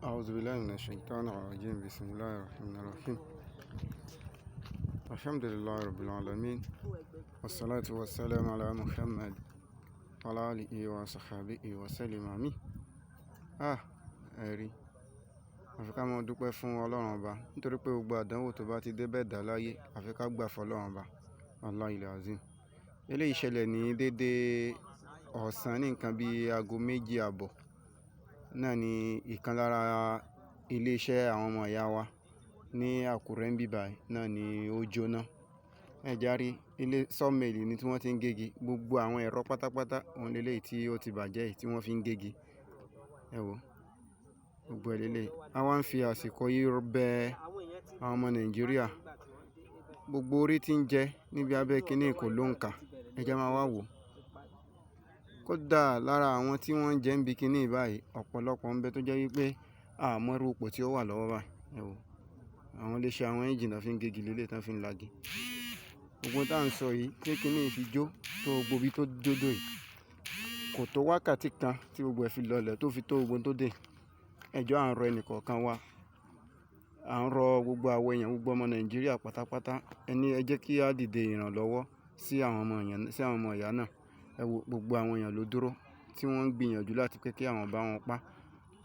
أعوذ بالله من الشيطان الرجيم. بسم الله الرحمن الرحيم. الحمد لله رب العالمين، والصلاة والسلام على محمد وعلى آله وصحبه وسلم آمين. Ẹ̀rí àfi ká máa dúpẹ́ fún Ọlọ́run Ọba, nítorí pé gbogbo àdánwò tó bá ti dé bẹ́ẹ̀ dá láyé àfi ká gbà fún Ọlọ́run Ọba. Wallahi azim. Eléyìí ṣẹlẹ̀ ní dédé ọ̀sán ní nǹkan bíi aago 2:30 náà ni ìkan lára iléeṣẹ́ àwọn ọmọ ìyá wa ní Àkúrẹ́ ń bíbà náà ni ó jóná. Ẹ járí ilé sawmill ni tí wọ́n ti ń gégi, gbogbo àwọn ẹ̀rọ pátápátá òun lélẹ́yìí tí ó ti bàjẹ́ tí wọ́n fi ń gégi. Ẹ wò gbogbo ẹ̀ lélẹ́yìí. A wá ń fi àsìkò yìí bẹ àwọn ọmọ Nàìjíríà, gbogbo orí tí ń jẹ níbi abẹ́ kínní kò lóǹkà. Ẹ jẹ́ máa wá wò. Kódà lára àwọn tí wọ́n ń jẹ ń bi kínní báyìí, ọ̀pọ̀lọpọ̀ ń bẹ tó jẹ́ wípé àmọ́ irú ipò tí ó wà lọ́wọ́ báyìí. Ẹ wò àwọn iléeṣẹ́ àwọn ẹ́ńjìnì náà fi ń gégi lélẹ̀ tán fi ń lagi. Gbogbo tá à ń sọ yìí tí kínní fi jó tó gbogbo ibi tó jódò yìí kò tó wákàtí kan tí gbogbo ẹ̀ fi lọlẹ̀ tó fi tó gbogbo tó dé. Ẹjọ́ à ń rọ ẹnì kọ̀ọ̀kan wa, à ń rọ gbogbo àwọn èèyàn, gbogbo ọmọ Nàìjíríà pátápátá, ẹ jẹ́ kí á dìde ìrànlọ́wọ́ sí àwọn ọmọ ìyá náà. Ẹ wò gbogbo àwọn èèyàn ló dúró tí wọ́n ń gbìyànjú láti pé kí àwọn bá wọn pa.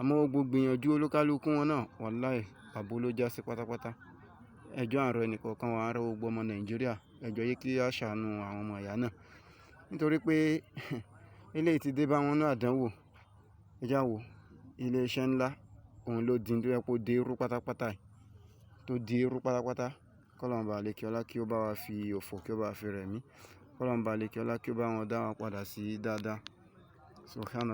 Àmọ́ gbogbo gbìyànjú olúkálùkù wọn náà wallahi pàbó ló já sí pátápátá. Ẹjọ́ à ń rọ ẹnì kọ̀ọ̀kan wa, à ń rọ gbogbo ọmọ Nàìjíríà, ẹjọ́ yìí kí á ṣàánú àwọn ọmọ ìyá náà. Nítorí pé eléyìí ti dé bá wọn ní àdánwò. Ẹ já wò iléeṣẹ́ ńlá òun ló di tó yẹ kó dé irú pátápátá yìí, tó di irú pátápátá. Kọ́lọ́run bá lékè ọlá kí ó bá wa fi òfò kí ó bá fi rẹ̀ mí. Kọ́lọ́run bá lékè ọlá kí ó bá wọn dá wọn padà sí dáadáa. Subhana.